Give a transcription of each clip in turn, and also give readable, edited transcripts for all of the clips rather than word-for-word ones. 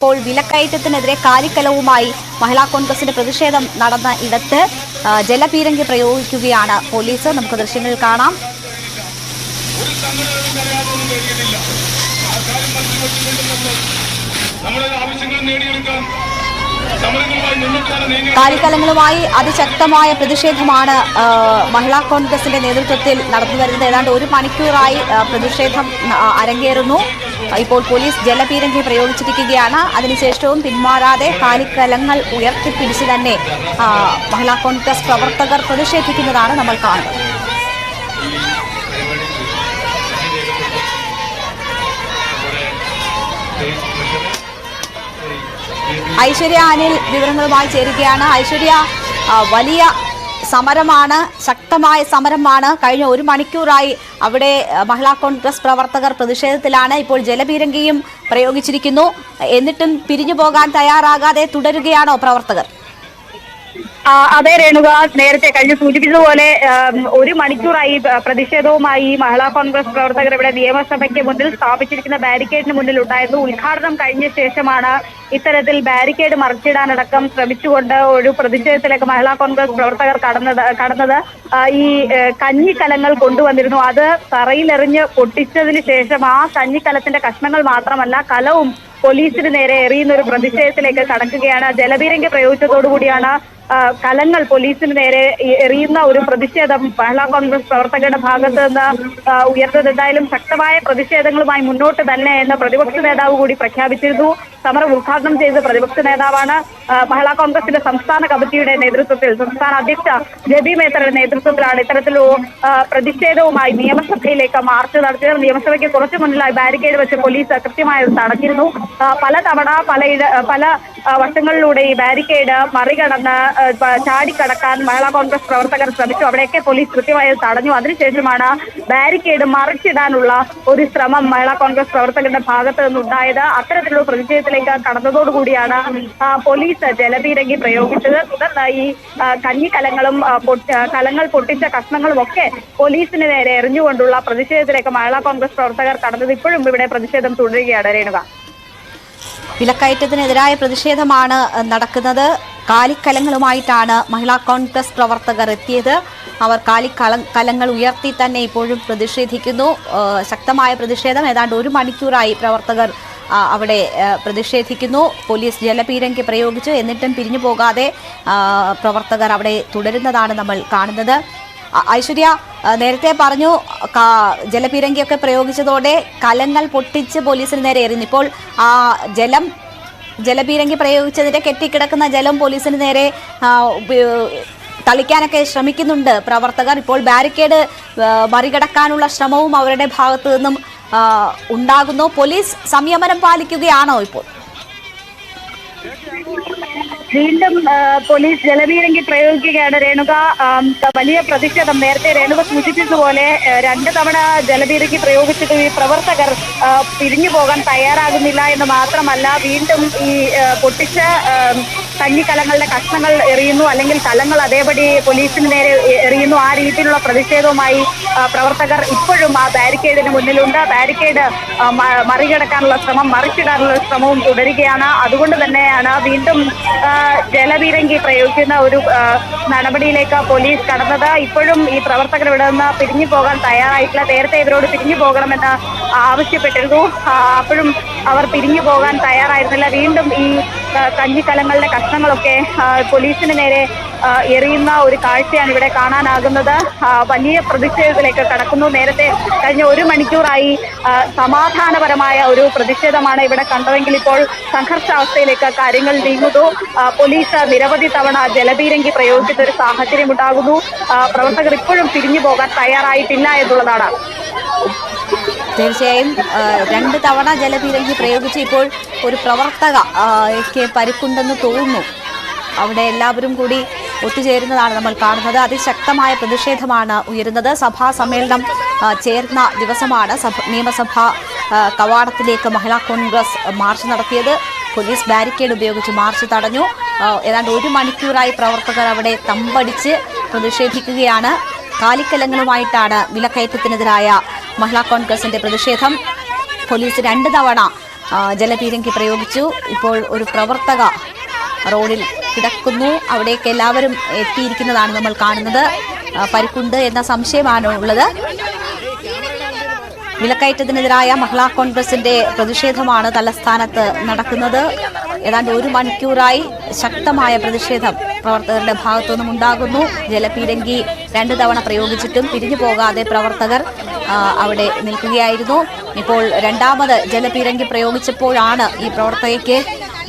ഇപ്പോൾ വിലക്കയറ്റത്തിനെതിരെ കാലിക്കലവുമായി മഹിളാ കോൺഗ്രസിന്റെ പ്രതിഷേധം നടന്ന ഇടത്ത് ജലപീരങ്കി പ്രയോഗിക്കുകയാണ് പോലീസ്. നമുക്ക് ദൃശ്യങ്ങൾ കാണാം. കാലിക്കലങ്ങളുമായി അതിശക്തമായ പ്രതിഷേധമാണ് മഹിളാ കോൺഗ്രസിന്റെ നേതൃത്വത്തിൽ നടന്നുവരുന്നത്. ഏതാണ്ട് ഒരു മണിക്കൂറായി പ്രതിഷേധം അരങ്ങേറുന്നു. ഇപ്പോൾ പോലീസ് ജലപീരങ്കി പ്രയോഗിച്ചിരിക്കുകയാണ്. അതിനുശേഷവും പിന്മാറാതെ കാലിക്കലങ്ങൾ ഉയർത്തിപ്പിടിച്ച് തന്നെ മഹിളാ കോൺഗ്രസ് പ്രവർത്തകർ പ്രതിഷേധിക്കുന്നതാണ് നമ്മൾ കാണുന്നത്. ഐശ്വര്യ അനിൽ വിവരങ്ങളുമായി ചേരുകയാണ്. ഐശ്വര്യ, വലിയ സമരമാണ്, ശക്തമായ സമരമാണ്. കഴിഞ്ഞ ഒരു മണിക്കൂറായി അവിടെ മഹിളാ കോൺഗ്രസ് പ്രവർത്തകർ പ്രതിഷേധത്തിലാണ്. ഇപ്പോൾ ജലപീരങ്കിയും പ്രയോഗിച്ചിരിക്കുന്നു. എന്നിട്ടും പിരിഞ്ഞു പോകാൻ തയ്യാറാകാതെ തുടരുകയാണോ പ്രവർത്തകർ? അതെ രേണുക, നേരത്തെ കഴിഞ്ഞ് സൂചിപ്പിച്ചതുപോലെ ഒരു മണിക്കൂറായി പ്രതിഷേധവുമായി മഹിളാ കോൺഗ്രസ് പ്രവർത്തകർ ഇവിടെ നിയമസഭയ്ക്ക് മുന്നിൽ സ്ഥാപിച്ചിരിക്കുന്ന ബാരിക്കേഡിന് മുന്നിൽ ഉണ്ടായിരുന്നു. ഉദ്ഘാടനം കഴിഞ്ഞ ശേഷമാണ് ഇത്തരത്തിൽ ബാരിക്കേഡ് മറിച്ചിടാനടക്കം ശ്രമിച്ചുകൊണ്ട് ഒരു പ്രതിഷേധത്തിലേക്ക് മഹിളാ കോൺഗ്രസ് പ്രവർത്തകർ കടന്നത്. ഈ കഞ്ഞിക്കലങ്ങൾ കൊണ്ടുവന്നിരുന്നു. അത് തറയിലെറിഞ്ഞ് പൊട്ടിച്ചതിന് ശേഷം ആ കഞ്ഞിക്കലത്തിന്റെ കഷ്ണങ്ങൾ മാത്രമല്ല, കലവും പോലീസിന് നേരെ എറിയുന്ന ഒരു പ്രതിഷേധത്തിലേക്ക് കടക്കുകയാണ്. ജലപീരങ്കി പ്രയോഗിച്ചതോടുകൂടിയാണ് കലങ്ങൾ പോലീസിന് നേരെ എറിയുന്ന ഒരു പ്രതിഷേധം മഹിളാ കോൺഗ്രസ് പ്രവർത്തകരുടെ ഭാഗത്ത് നിന്ന് ഉയർന്നത്. എന്തായാലും ശക്തമായ പ്രതിഷേധങ്ങളുമായി മുന്നോട്ട് തന്നെ എന്ന് പ്രതിപക്ഷ നേതാവ് കൂടി പ്രഖ്യാപിച്ചിരുന്നു. സമരം ഉദ്ഘാടനം ചെയ്ത പ്രതിപക്ഷ നേതാവാണ്. മഹിളാ കോൺഗ്രസിന്റെ സംസ്ഥാന കമ്മിറ്റിയുടെ നേതൃത്വത്തിൽ, സംസ്ഥാന അധ്യക്ഷ ജബി മേത്തറുടെ നേതൃത്വത്തിലാണ് ഇത്തരത്തിലൊരു പ്രതിഷേധവുമായി നിയമസഭയിലേക്ക് മാർച്ച് നടത്തിയത്. നിയമസഭയ്ക്ക് കുറച്ചു മുന്നിലായി ബാരിക്കേഡ് വെച്ച് പോലീസ് കൃത്യമായി തടഞ്ഞിരുന്നു. പലതവണ പല വശങ്ങളിലൂടെ ഈ ബാരിക്കേഡ് മറികടന്ന് ചാടിക്കടക്കാൻ മഹിളാ കോൺഗ്രസ് പ്രവർത്തകർ ശ്രമിച്ചു. അവിടെയൊക്കെ പോലീസ് കൃത്യമായി തടഞ്ഞു. അതിനുശേഷമാണ് ബാരിക്കേഡ് മറിച്ചിടാനുള്ള ഒരു ശ്രമം മഹിളാ കോൺഗ്രസ് പ്രവർത്തകരുടെ ഭാഗത്ത് നിന്നുണ്ടായത്. അത്തരത്തിലുള്ള പ്രതിഷേധത്തിലേക്ക് കടന്നതോടുകൂടിയാണ് പോലീസ് ജലപീരങ്കി പ്രയോഗിച്ചത്. തുടർന്ന് ഈ കഞ്ഞിക്കലങ്ങളും കലങ്ങൾ പൊട്ടിച്ച കഷ്ണങ്ങളും ഒക്കെ പോലീസിന് നേരെ എറിഞ്ഞുകൊണ്ടുള്ള പ്രതിഷേധത്തിലേക്ക് മഹിളാ കോൺഗ്രസ് പ്രവർത്തകർ കടന്നത്. ഇപ്പോഴും ഇവിടെ പ്രതിഷേധം തുടരുകയാണ് രേണുക. വിലക്കയറ്റത്തിനെതിരായ പ്രതിഷേധമാണ് നടക്കുന്നത്. കാലിക്കലങ്ങളുമായിട്ടാണ് മഹിളാ കോൺഗ്രസ് പ്രവർത്തകർ എത്തിയത്. അവർ കാലിക്കലങ്ങൾ ഉയർത്തി തന്നെ ഇപ്പോഴും പ്രതിഷേധിക്കുന്നു. ശക്തമായ പ്രതിഷേധം. ഏതാണ്ട് ഒരു മണിക്കൂറായി പ്രവർത്തകർ അവിടെ പ്രതിഷേധിക്കുന്നു. പോലീസ് ജലപീരങ്കി പ്രയോഗിച്ചു. എന്നിട്ടും പിരിഞ്ഞു പോകാതെ പ്രവർത്തകർ അവിടെ തുടരുന്നതാണ് നമ്മൾ കാണുന്നത്. ഐശ്വര്യ, നേരത്തെ പറഞ്ഞു ജലപീരങ്കിയൊക്കെ പ്രയോഗിച്ചതോടെ കലങ്ങൾ പൊട്ടിച്ച് പോലീസിന് നേരെ എറിയുന്നു. ഇപ്പോൾ ജലപീരങ്കി പ്രയോഗിച്ചതിന്റെ കെട്ടിക്കിടക്കുന്ന ജലം പോലീസിന് നേരെ തളിക്കാനൊക്കെ ശ്രമിക്കുന്നുണ്ട് പ്രവർത്തകർ. ഇപ്പോൾ ബാരിക്കേഡ് മറികടക്കാനുള്ള ശ്രമവും അവരുടെ ഭാഗത്തു നിന്നും ഉണ്ടാകുന്നു. പോലീസ് സംയമനം പാലിക്കുകയാണോ ഇപ്പോൾ? വീണ്ടും പോലീസ് ജലപീരങ്കി പ്രയോഗിക്കുകയാണ് രേണുക. വലിയ പ്രതിഷേധം. നേരത്തെ രേണുക സൂചിപ്പിച്ചതുപോലെ 2 തവണ ജലപീരങ്കി പ്രയോഗിച്ചിട്ട് ഈ പ്രവർത്തകർ പിരിഞ്ഞു പോകാൻ തയ്യാറാകുന്നില്ല എന്ന് മാത്രമല്ല, വീണ്ടും ഈ പൊട്ടിച്ച കഞ്ഞിക്കലങ്ങളുടെ കഷ്ണങ്ങൾ എറിയുന്നു, അല്ലെങ്കിൽ കലങ്ങൾ അതേപടി പോലീസിന് നേരെ എറിയുന്നു. ആ രീതിയിലുള്ള പ്രതിഷേധവുമായി പ്രവർത്തകർ ഇപ്പോഴും ആ ബാരിക്കേഡിന് മുന്നിലുണ്ട്. ബാരിക്കേഡ് മറികടക്കാനുള്ള ശ്രമം, മറിച്ചിടാനുള്ള ശ്രമവും തുടരുകയാണ്. അതുകൊണ്ട് തന്നെയാണ് വീണ്ടും ജലപീരങ്കി പ്രയോഗിക്കുന്ന ഒരു നടപടിയിലേക്ക് പോലീസ് കടന്നത്. ഇപ്പോഴും ഈ പ്രവർത്തകർ ഇവിടെ നിന്ന് പിരിഞ്ഞു പോകാൻ തയ്യാറായിട്ടില്ല. നേരത്തെ ഇവരോട് പിരിഞ്ഞു പോകണമെന്ന് ആവശ്യപ്പെട്ടിരുന്നു. അപ്പോഴും അവർ പിരിഞ്ഞു പോകാൻ തയ്യാറായിരുന്നില്ല. വീണ്ടും ഈ കഞ്ഞിക്കലങ്ങളുടെ കഷ്ണങ്ങളൊക്കെ പോലീസിന് നേരെ എറിയുന്ന ഒരു കാഴ്ചയാണ് ഇവിടെ കാണാനാകുന്നത്. വലിയ പ്രതിഷേധത്തിലേക്ക് കടക്കുന്നു. നേരത്തെ കഴിഞ്ഞ ഒരു മണിക്കൂറായി സമാധാനപരമായ ഒരു പ്രതിഷേധമാണ് ഇവിടെ കണ്ടതെങ്കിൽ ഇപ്പോൾ സംഘർഷാവസ്ഥയിലേക്ക് കാര്യങ്ങൾ നീങ്ങുന്നു. പോലീസ് നിരവധി തവണ ജലപീരങ്കി പ്രയോഗിക്കുന്ന ഒരു സാഹചര്യം ഉണ്ടാകുന്നു. പ്രവർത്തകർ ഇപ്പോഴും പിരിഞ്ഞു പോകാൻ തയ്യാറായിട്ടില്ല എന്നുള്ളതാണ്. തീർച്ചയായും 2 തവണ ജലപീരങ്കി പ്രയോഗിച്ച് ഇപ്പോൾ ഒരു പ്രവർത്തകയ്ക്ക് പരിക്കുണ്ടെന്ന് തോന്നുന്നു. അവിടെ എല്ലാവരും കൂടി ഒത്തുചേരുന്നതാണ് നമ്മൾ കാണുന്നത്. അതിശക്തമായ പ്രതിഷേധമാണ് ഉയരുന്നത്. സഭാ സമ്മേളനം ചേർന്ന ദിവസമാണ് നിയമസഭാ കവാടത്തിലേക്ക് മഹിളാ കോൺഗ്രസ് മാർച്ച് നടത്തിയത്. പോലീസ് ബാരിക്കേഡ് ഉപയോഗിച്ച് മാർച്ച് തടഞ്ഞു. ഏതാണ്ട് ഒരു മണിക്കൂറായി പ്രവർത്തകർ അവിടെ തമ്പടിച്ച് പ്രതിഷേധിക്കുകയാണ്. കാലിക്കലങ്ങളുമായിട്ടാണ് വിലക്കയറ്റത്തിനെതിരായ മഹിളാ കോൺഗ്രസിന്റെ പ്രതിഷേധം. പോലീസ് 2 തവണ ജലപീരങ്കി പ്രയോഗിച്ചു. ഇപ്പോൾ ഒരു പ്രവർത്തക റോഡിൽ കിടക്കുന്നു. അവിടേക്ക് എല്ലാവരും എത്തിയിരിക്കുന്നതാണ് നമ്മൾ കാണുന്നത്. പരിക്കുണ്ട് എന്ന സംശയമാണ് ഉള്ളത്. വിലക്കയറ്റത്തിനെതിരായ മഹിളാ കോൺഗ്രസിന്റെ പ്രതിഷേധമാണ് തലസ്ഥാനത്ത് നടക്കുന്നത്. ഏതാണ്ട് 1 മണിക്കൂറായി ശക്തമായ പ്രതിഷേധം പ്രവർത്തകരുടെ ഭാഗത്തുനിന്നും ഉണ്ടാകുന്നു. ജലപീരങ്കി 2 തവണ പ്രയോഗിച്ചിട്ടും പിരിഞ്ഞു പോകാതെ പ്രവർത്തകർ അവിടെ നിൽക്കുകയായിരുന്നു. ഇപ്പോൾ രണ്ടാമത് ജലപീരങ്കി പ്രയോഗിച്ചപ്പോഴാണ് ഈ പ്രവർത്തകയ്ക്ക്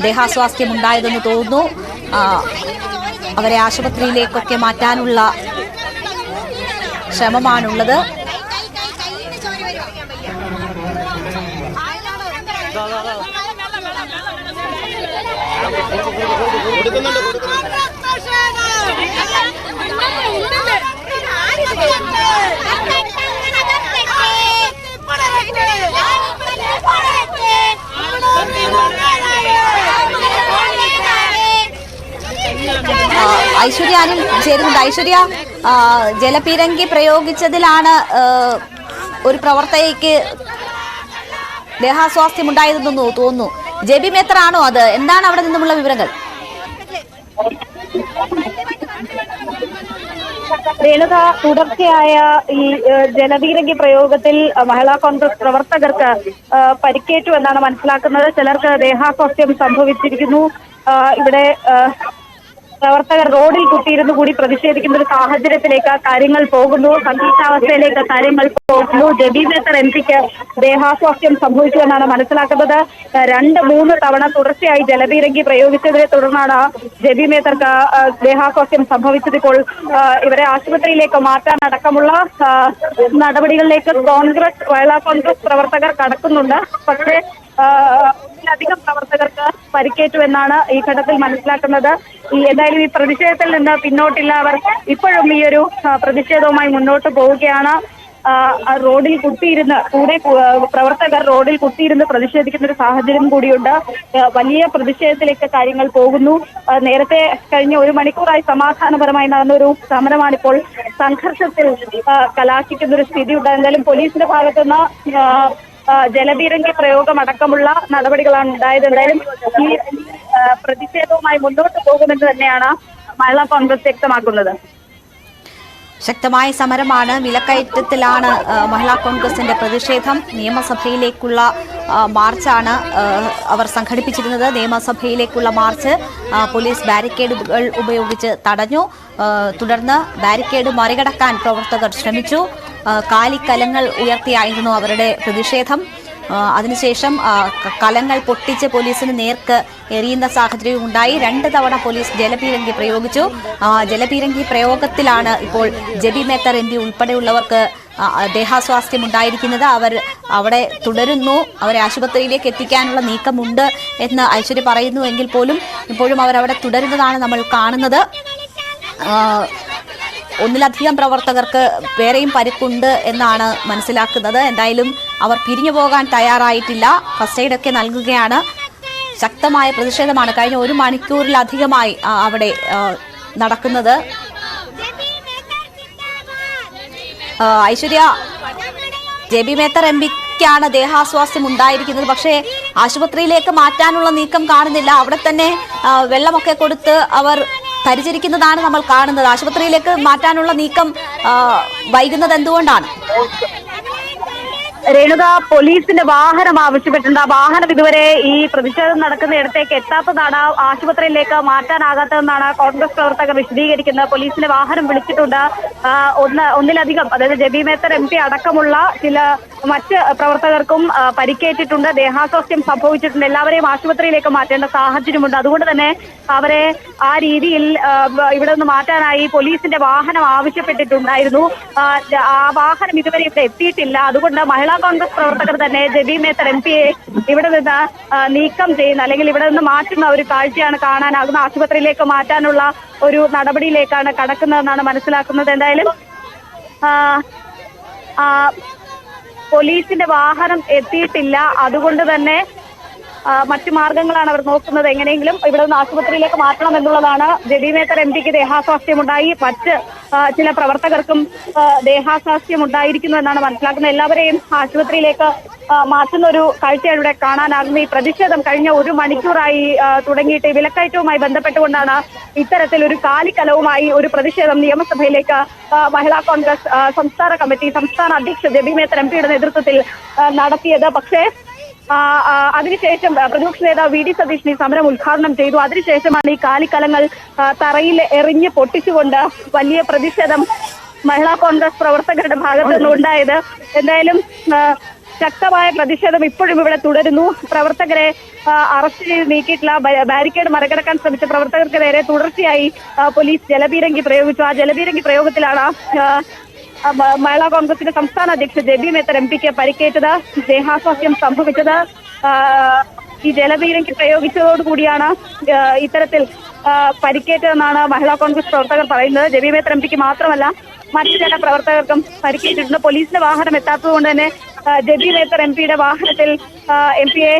ദേഹാസ്വാസ്ഥ്യം ഉണ്ടായതെന്ന് തോന്നുന്നു. അവരെ ആശുപത്രിയിലേക്കൊക്കെ മാറ്റാനുള്ള ശ്രമമാണുള്ളത്. ഐശ്വര്യ അനിൽ ചേരുന്നുണ്ട്. ഐശ്വര്യ, ജലപീരങ്കി പ്രയോഗിച്ചതിലാണ് ഒരു പ്രവർത്തകയ്ക്ക് ദേഹാസ്വാസ്ഥ്യം ഉണ്ടായതെന്ന് തോന്നുന്നു. ജെബി മേത്തർ ആണോ അത്? എന്താണ് അവിടെ നിന്നുമുള്ള വിവരങ്ങൾ? രേണുക, തുടർച്ചയായ ഈ ജലപീരങ്കി പ്രയോഗത്തിൽ മഹിളാ കോൺഗ്രസ് പ്രവർത്തകർക്ക് പരിക്കേറ്റു എന്നാണ് മനസ്സിലാക്കുന്നത്. ചിലർക്ക് ദേഹാസ്വാസ്ഥ്യം സംഭവിച്ചിരിക്കുന്നു. ഇവിടെ പ്രവർത്തകർ റോഡിൽ കുത്തിയിരുന്നു കൂടി പ്രതിഷേധിക്കുന്ന ഒരു സാഹചര്യത്തിലേക്ക് കാര്യങ്ങൾ പോകുന്നു. സംഘർഷാവസ്ഥയിലേക്ക് കാര്യങ്ങൾ പോകുന്നു. ജെബി മേത്തർ എംപിക്ക് ദേഹാസ്വാസ്ഥ്യം സംഭവിച്ചു എന്നാണ് മനസ്സിലാക്കുന്നത്. 2-3 തവണ തുടർച്ചയായി ജലപീരങ്കി പ്രയോഗിച്ചതിനെ തുടർന്നാണ് ജെബി മേത്തർക്ക് ദേഹാസ്വാസ്ഥ്യം സംഭവിച്ചത്. ഇപ്പോൾ ഇവരെ ആശുപത്രിയിലേക്ക് മാറ്റാനടക്കമുള്ള നടപടികളിലേക്ക് മഹിളാ കോൺഗ്രസ് പ്രവർത്തകർ കടക്കുന്നുണ്ട്. പക്ഷേ അധികം പ്രവർത്തകർക്ക് പരിക്കേറ്റു എന്നാണ് ഈ ഘട്ടത്തിൽ മനസ്സിലാക്കുന്നത്. എന്തായാലും ഈ പ്രതിഷേധത്തിൽ നിന്ന് പിന്നോട്ടില്ല. അവർ ഇപ്പോഴും ഈ ഒരു പ്രതിഷേധവുമായി മുന്നോട്ട് പോവുകയാണ്. റോഡിൽ കുത്തിയിരുന്ന് പ്രവർത്തകർ റോഡിൽ കുത്തിയിരുന്ന് പ്രതിഷേധിക്കുന്ന ഒരു സാഹചര്യം കൂടിയുണ്ട്. വലിയ പ്രതിഷേധത്തിലേക്ക് കാര്യങ്ങൾ പോകുന്നു. നേരത്തെ കഴിഞ്ഞ 1 മണിക്കൂറായി സമാധാനപരമായി നടന്നൊരു സമരമാണിപ്പോൾ സംഘർഷത്തിൽ കലാശിക്കുന്ന ഒരു സ്ഥിതിയുണ്ട്. എന്തായാലും പോലീസിന്റെ ഭാഗത്തുനിന്ന് ജലപീരങ്കി പ്രയോഗം അടക്കമുള്ള നടപടികളാണ് ഉണ്ടായത്. എന്തായാലും ഈ പ്രതിഷേധവുമായി മുന്നോട്ട് പോകുമെന്ന് തന്നെയാണ് മഹിളാ കോൺഗ്രസ് വ്യക്തമാക്കുന്നത്. ശക്തമായ സമരമാണ്. വിലക്കയറ്റത്തിലാണ് മഹിളാ കോൺഗ്രസിന്റെ പ്രതിഷേധം. നിയമസഭയിലേക്കുള്ള മാർച്ചാണ് അവർ സംഘടിപ്പിച്ചിരുന്നത്. നിയമസഭയിലേക്കുള്ള മാർച്ച് പോലീസ് ബാരിക്കേഡുകൾ ഉപയോഗിച്ച് തടഞ്ഞു. തുടർന്ന് ബാരിക്കേഡ് മറികടക്കാൻ പ്രവർത്തകർ ശ്രമിച്ചു. കാലിക്കലങ്ങൾ ഉയർത്തിയായിരുന്നു അവരുടെ പ്രതിഷേധം. അതിനുശേഷം കലങ്ങൾ പൊട്ടിച്ച് പോലീസിന് നേർക്ക് എറിയുന്ന സാഹചര്യവും ഉണ്ടായി. 2 തവണ പോലീസ് ജലപീരങ്കി പ്രയോഗിച്ചു. ജലപീരങ്കി പ്രയോഗത്തിലാണ് ഇപ്പോൾ ജെബി മേത്തർ എംപി ഉൾപ്പെടെയുള്ളവർക്ക് ദേഹാസ്വാസ്ഥ്യം ഉണ്ടായിരിക്കുന്നത്. അവർ അവിടെ തുടരുന്നു. അവരെ ആശുപത്രിയിലേക്ക് എത്തിക്കാനുള്ള നീക്കമുണ്ട് എന്ന് ഐശ്വര്യ പറയുന്നു. എങ്കിൽ പോലും ഇപ്പോഴും അവരവിടെ തുടരുന്നതാണ് നമ്മൾ കാണുന്നത്. 1ലധികം പ്രവർത്തകർക്ക് വേറെയും പരിക്കുണ്ട് എന്നാണ് മനസ്സിലാക്കുന്നത്. എന്തായാലും അവർ പിരിഞ്ഞു പോകാൻ തയ്യാറായിട്ടില്ല. ഫസ്റ്റ് എയ്ഡ് ഒക്കെ നൽകുകയാണ്. ശക്തമായ പ്രതിഷേധമാണ് കഴിഞ്ഞ 1 മണിക്കൂറിലധികമായി അവിടെ നടക്കുന്നത്. ഐശ്വര്യ, ജെബി മേത്തർ എംപിക്കാണ് ദേഹാസ്വാസ്ഥ്യം ഉണ്ടായിരിക്കുന്നത്. പക്ഷേ ആശുപത്രിയിലേക്ക് മാറ്റാനുള്ള നീക്കം കാണുന്നില്ല. അവിടെ തന്നെ വെള്ളമൊക്കെ കൊടുത്ത് അവർ പരിചരിക്കുന്നതാണ് നമ്മൾ കാണുന്നത്. ആശുപത്രിയിലേക്ക് മാറ്റാനുള്ള നീക്കം വൈകുന്നത് എന്തുകൊണ്ടാണ്? രേണുക, പോലീസിന്റെ വാഹനം ആവശ്യപ്പെട്ടിട്ടുണ്ട്. ആ വാഹനം ഇതുവരെ ഈ പ്രതിഷേധം നടക്കുന്ന ഇടത്തേക്ക് എത്താത്തതാണ് ആശുപത്രിയിലേക്ക് മാറ്റാനാകാത്തതെന്നാണ് കോൺഗ്രസ് പ്രവർത്തകർ വിശദീകരിക്കുന്നത്. പോലീസിന്റെ വാഹനം വിളിച്ചിട്ടുണ്ട്. ഒന്നിലധികം, അതായത് ജെബി മേത്തർ എംപി അടക്കമുള്ള ചില മറ്റ് പ്രവർത്തകർക്കും പരിക്കേറ്റിട്ടുണ്ട്. ദേഹാസ്വാസ്ഥ്യം സംഭവിച്ചിട്ടുണ്ട്. എല്ലാവരെയും ആശുപത്രിയിലേക്ക് മാറ്റേണ്ട സാഹചര്യമുണ്ട്. അതുകൊണ്ട് തന്നെ അവരെ ആ രീതിയിൽ ഇവിടെ നിന്ന് മാറ്റാനായി പോലീസിന്റെ വാഹനം ആവശ്യപ്പെട്ടിട്ടുണ്ടായിരുന്നു. ആ വാഹനം ഇതുവരെ ഇവിടെ എത്തിയിട്ടില്ല. അതുകൊണ്ട് മഹിളാ കോൺഗ്രസ് പ്രവർത്തകർ തന്നെ ജെബി മേത്തർ എംപിയെ ഇവിടെ നിന്ന് നീക്കം ചെയ്യുന്ന, അല്ലെങ്കിൽ ഇവിടെ നിന്ന് മാറ്റുന്ന ഒരു കാഴ്ചയാണ് കാണാനാകുന്നത്. ആശുപത്രിയിലേക്ക് മാറ്റാനുള്ള ഒരു നടപടിയിലേക്കാണ് കടക്കുന്നതെന്നാണ് മനസ്സിലാക്കുന്നത്. എന്തായാലും പോലീസിന്റെ വാഹനം എത്തിയിട്ടില്ല. അതുകൊണ്ട് തന്നെ മറ്റു മാർഗങ്ങളാണ് അവർ നോക്കുന്നത്. എങ്ങനെയെങ്കിലും ഇവിടെ നിന്ന് ആശുപത്രിയിലേക്ക് മാറ്റണം എന്നുള്ളതാണ്. ജബി മേത്തർ എംപിക്ക് ദേഹാസ്വാസ്ഥ്യമുണ്ടായി, മറ്റ് ചില പ്രവർത്തകർക്കും ദേഹാസ്വാസ്ഥ്യം ഉണ്ടായിരിക്കുന്നു എന്നാണ് മനസ്സിലാക്കുന്നത്. എല്ലാവരെയും ആശുപത്രിയിലേക്ക് മാറ്റുന്ന ഒരു കാഴ്ചയാണ് ഇവിടെ കാണാനാകുന്നത്. ഈ പ്രതിഷേധം കഴിഞ്ഞ 1 മണിക്കൂറായി തുടങ്ങിയിട്ട് വിലക്കയറ്റവുമായി ബന്ധപ്പെട്ടുകൊണ്ടാണ് ഇത്തരത്തിൽ ഒരു കാലിക്കലവുമായി ഒരു പ്രതിഷേധം നിയമസഭയിലേക്ക് മഹിളാ കോൺഗ്രസ് സംസ്ഥാന കമ്മിറ്റി സംസ്ഥാന അധ്യക്ഷ ജബി മേത്തർ എംപിയുടെ നേതൃത്വത്തിൽ നടത്തിയത്. പക്ഷേ അതിനുശേഷം പ്രതിപക്ഷ നേതാവ് വി ഡി സതീശൻ ഈ സമരം ഉദ്ഘാടനം ചെയ്തു. അതിനുശേഷമാണ് ഈ കാലിക്കലങ്ങൾ തറയിൽ എറിഞ്ഞ് പൊട്ടിച്ചുകൊണ്ട് വലിയ പ്രതിഷേധം മഹിളാ കോൺഗ്രസ് പ്രവർത്തകരുടെ ഭാഗത്തു നിന്ന് ഉണ്ടായത്. എന്തായാലും ശക്തമായ പ്രതിഷേധം ഇപ്പോഴും ഇവിടെ തുടരുന്നു. പ്രവർത്തകരെ അറസ്റ്റ് ചെയ്ത് നീക്കിയിട്ടുള്ള ബാരിക്കേഡ് മറികടക്കാൻ ശ്രമിച്ച പ്രവർത്തകർക്ക് നേരെ തുടർച്ചയായി പോലീസ് ജലപീരങ്കി പ്രയോഗിച്ചു. ആ ജലപീരങ്കി പ്രയോഗത്തിലാണ് മഹിളാ കോൺഗ്രസിന്റെ സംസ്ഥാന അധ്യക്ഷ ജബി മേത്തർ എംപിക്ക് പരിക്കേറ്റത്, ദേഹാസ്വാസ്ഥ്യം സംഭവിച്ചത്. ഈ ജലപീരങ്കി പ്രയോഗിച്ചതോടുകൂടിയാണ് ഇത്തരത്തിൽ പരിക്കേറ്റതെന്നാണ് മഹിളാ കോൺഗ്രസ് പ്രവർത്തകർ പറയുന്നത്. ജബി മേത്തർ എംപിക്ക് മാത്രമല്ല മറ്റു ചില പ്രവർത്തകർക്കും പരിക്കേറ്റിട്ടുണ്ട്. പോലീസിന്റെ വാഹനം എത്താത്തത് കൊണ്ട് തന്നെ ജബി മേത്തർ എംപിയുടെ വാഹനത്തിൽ എംപിയെ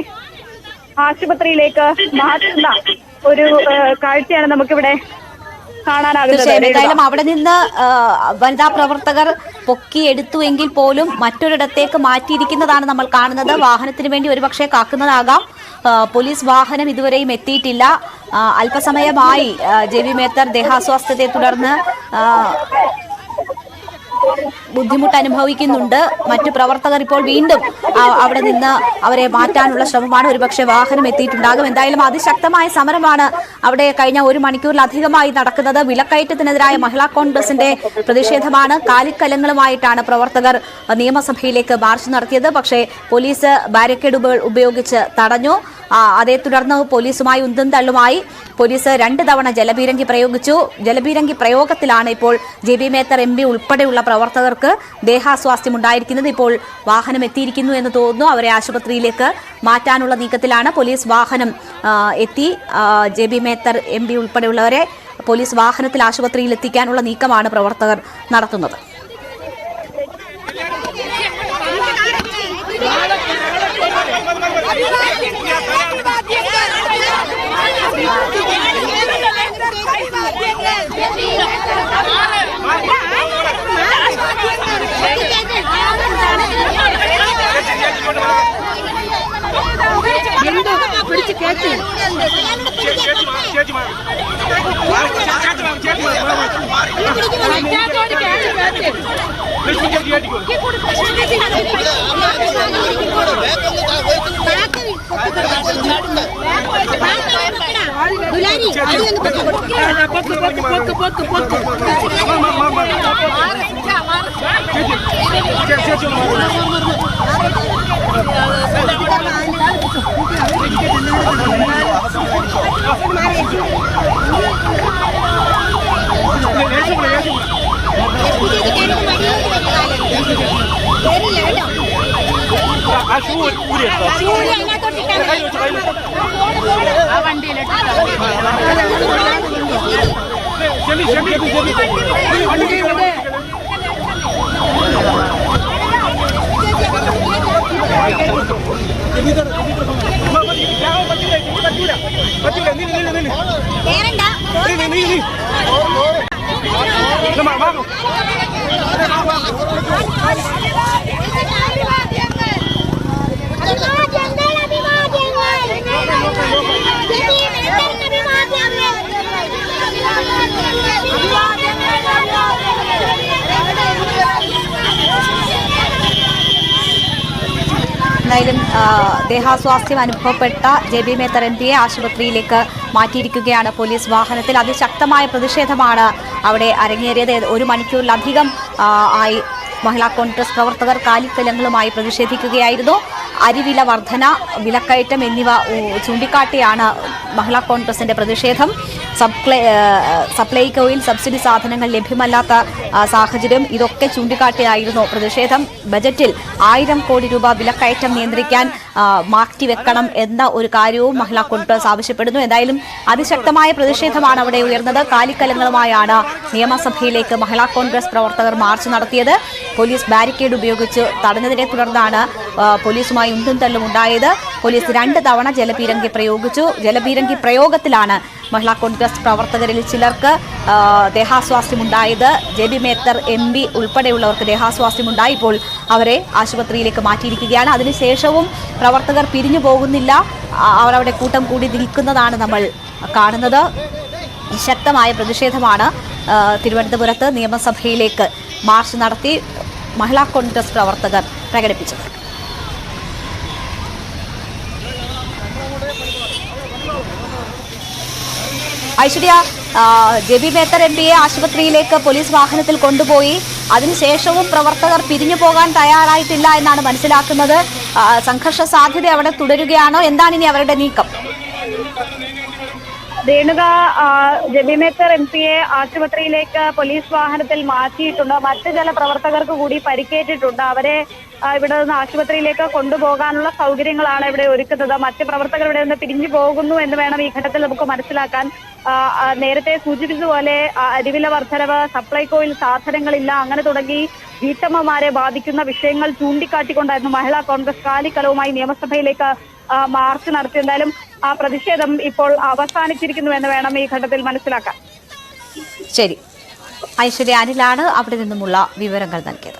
ആശുപത്രിയിലേക്ക് മാറ്റുന്ന ഒരു കാഴ്ചയാണ് നമുക്കിവിടെ കാണാനാകുന്നത്. എന്തായാലും അവിടെ നിന്ന് വനിതാ പ്രവർത്തകർ പൊക്കിയെടുത്തു എങ്കിൽ പോലും മറ്റൊരിടത്തേക്ക് മാറ്റിയിരിക്കുന്നതാണ് നമ്മൾ കാണുന്നത്. വാഹനത്തിന് വേണ്ടി ഒരുപക്ഷെ കാക്കുന്നതാകാം. പോലീസ് വാഹനം ഇതുവരെയും എത്തിയിട്ടില്ല. അല്പസമയമായി ജബി മേത്തർ ദേഹാസ്വാസ്ഥ്യത്തെ തുടർന്ന് ബുദ്ധിമുട്ട് അനുഭവിക്കുന്നുണ്ട്. മറ്റു പ്രവർത്തകർ ഇപ്പോൾ വീണ്ടും അവിടെ നിന്ന് അവരെ മാറ്റാനുള്ള ശ്രമമാണ്. ഒരുപക്ഷെ വാഹനം എത്തിയിട്ടുണ്ടാകും. എന്തായാലും അതിശക്തമായ സമരമാണ് അവിടെ കഴിഞ്ഞ 1 മണിക്കൂറിലധികമായി നടക്കുന്നത്. വിലക്കയറ്റത്തിനെതിരായ മഹിളാ കോൺഗ്രസിന്റെ പ്രതിഷേധമാണ്. കാലിക്കലങ്ങളുമായിട്ടാണ് പ്രവർത്തകർ നിയമസഭയിലേക്ക് മാർച്ച് നടത്തിയത്. പക്ഷേ പോലീസ് ബാരിക്കേഡ് ഉപയോഗിച്ച് തടഞ്ഞു. അതേ തുടർന്ന് പോലീസുമായി ഉന്തും തള്ളുമായി. പോലീസ് 2 തവണ ജലപീരങ്കി പ്രയോഗിച്ചു. ജലപീരങ്കി പ്രയോഗത്തിലാണ് ഇപ്പോൾ ജബി മേത്തർ എംപി ഉൾപ്പെടെയുള്ള പ്രവർത്തകർക്ക് ദേഹാസ്വാസ്ഥ്യം ഉണ്ടായിരിക്കുന്നത്. ഇപ്പോൾ വാഹനം എത്തിയിരിക്കുന്നു എന്ന് തോന്നുന്നു. അവരെ ആശുപത്രിയിലേക്ക് മാറ്റാനുള്ള നീക്കത്തിലാണ്. പോലീസ് വാഹനം എത്തി. ജബി മേത്തർ എംപി ഉൾപ്പെടെയുള്ളവരെ പോലീസ് വാഹനത്തിൽ ആശുപത്രിയിൽ എത്തിക്കാനുള്ള നീക്കമാണ് പ്രവർത്തകർ നടത്തുന്നത്. പിടിച്ച് കേട്ടി എന്തായാലും ദേഹാസ്വാസ്ഥ്യം അനുഭവപ്പെട്ട ജബി മേത്തർ എംപിയെ ആശുപത്രിയിലേക്ക് മാറ്റിയിരിക്കുകയാണ് പോലീസ് വാഹനത്തിൽ. അതിശക്തമായ പ്രതിഷേധമാണ് അവിടെ അരങ്ങേറിയത്. 1 മണിക്കൂറിലധികം ആയി മഹിളാ കോൺഗ്രസ് പ്രവർത്തകർ കാലിക്കലങ്ങളുമായി പ്രതിഷേധിക്കുകയായിരുന്നു. അരിവില വർധന, വിലക്കയറ്റം എന്നിവ ചൂണ്ടിക്കാട്ടിയാണ് മഹിളാ കോൺഗ്രസിന്റെ പ്രതിഷേധം. സപ്ലൈകോയിൽ സബ്സിഡി സാധനങ്ങൾ ലഭ്യമല്ലാത്ത സാഹചര്യം, ഇതൊക്കെ ചൂണ്ടിക്കാട്ടിയായിരുന്നു പ്രതിഷേധം. ബജറ്റിൽ 1000 കോടി രൂപ വിലക്കയറ്റം നിയന്ത്രിക്കാൻ മാറ്റിവെക്കണം എന്ന ഒരു കാര്യവും മഹിളാ കോൺഗ്രസ് ആവശ്യപ്പെടുന്നു. എന്തായാലും അതിശക്തമായ പ്രതിഷേധമാണ് അവിടെ ഉയർന്നത്. കാലിക്കലങ്ങളുമായാണ് നിയമസഭയിലേക്ക് മഹിളാ കോൺഗ്രസ് പ്രവർത്തകർ മാർച്ച് നടത്തിയത്. പോലീസ് ബാരിക്കേഡ് ഉപയോഗിച്ച് തടഞ്ഞതിനെ തുടർന്നാണ് പോലീസുമായി ഉന്തും തള്ളും ഉണ്ടായത്. പോലീസ് 2 തവണ ജലപീരങ്കി പ്രയോഗിച്ചു. ജലപീരങ്കി പ്രയോഗത്തിലാണ് മഹിളാ കോൺഗ്രസ് പ്രവർത്തകരിൽ ചിലർക്ക് ദേഹാസ്വാസ്ഥ്യമുണ്ടായത്. JB Mather MP ഉൾപ്പെടെയുള്ളവർക്ക് ദേഹാസ്വാസ്ഥ്യമുണ്ടായി. ഇപ്പോൾ അവരെ ആശുപത്രിയിലേക്ക് മാറ്റിയിരിക്കുകയാണ്. അതിനുശേഷവും പ്രവർത്തകർ പിരിഞ്ഞു പോകുന്നില്ല. അവർ അവിടെ കൂട്ടം കൂടി നിൽക്കുന്നതാണ് നമ്മൾ കാണുന്നത്. ശക്തമായ പ്രതിഷേധമാണ് തിരുവനന്തപുരത്ത് നിയമസഭയിലേക്ക് മാർച്ച് നടത്തി മഹിളാ കോൺഗ്രസ് പ്രവർത്തകർ പ്രകടിപ്പിച്ചത്. ഐശ്വര്യ, JB മേത്തർ MPയെ ആശുപത്രിയിലേക്ക് പോലീസ് വാഹനത്തിൽ കൊണ്ടുപോയി. അതിനുശേഷവും പ്രവർത്തകർ പിരിഞ്ഞു പോകാൻ തയ്യാറായിട്ടില്ല എന്നാണ് മനസ്സിലാക്കുന്നത്. സംഘർഷ സാധ്യത അവിടെ തുടരുകയാണോ? എന്താണ് ഇനി അവരുടെ നീക്കം? രേണുക, JB മേത്തർ MPയെ ആശുപത്രിയിലേക്ക് പോലീസ് വാഹനത്തിൽ മാറ്റിയിട്ടുണ്ട്. മറ്റ് ചില പ്രവർത്തകർക്ക് കൂടി പരിക്കേറ്റിട്ടുണ്ട്. അവരെ ഇവിടെ നിന്ന് ആശുപത്രിയിലേക്ക് കൊണ്ടുപോകാനുള്ള സൗകര്യങ്ങളാണ് ഇവിടെ ഒരുക്കുന്നത്. മറ്റ് പ്രവർത്തകർ ഇവിടെ നിന്ന് പിരിഞ്ഞു പോകുന്നു എന്ന് വേണം ഈ ഘട്ടത്തിൽ നമുക്ക് മനസ്സിലാക്കാൻ. നേരത്തെ സൂചിപ്പിച്ചതുപോലെ അരിവില വർധനവ്, സപ്ലൈകോയിൽ സാധനങ്ങളില്ല, അങ്ങനെ തുടങ്ങി വീട്ടമ്മമാരെ ബാധിക്കുന്ന വിഷയങ്ങൾ ചൂണ്ടിക്കാട്ടിക്കൊണ്ടായിരുന്നു മഹിളാ കോൺഗ്രസ് കാലിക്കലവുമായി നിയമസഭയിലേക്ക് മാർച്ച് നടത്തി. എന്തായാലും ആ പ്രതിഷേധം ഇപ്പോൾ അവസാനിച്ചിരിക്കുന്നു എന്ന് വേണം ഈ ഘട്ടത്തിൽ മനസ്സിലാക്കാൻ. ശരി, ഐശ്വര്യ അനിലാണ് അവിടെ നിന്നുമുള്ള വിവരങ്ങൾ നൽകിയത്.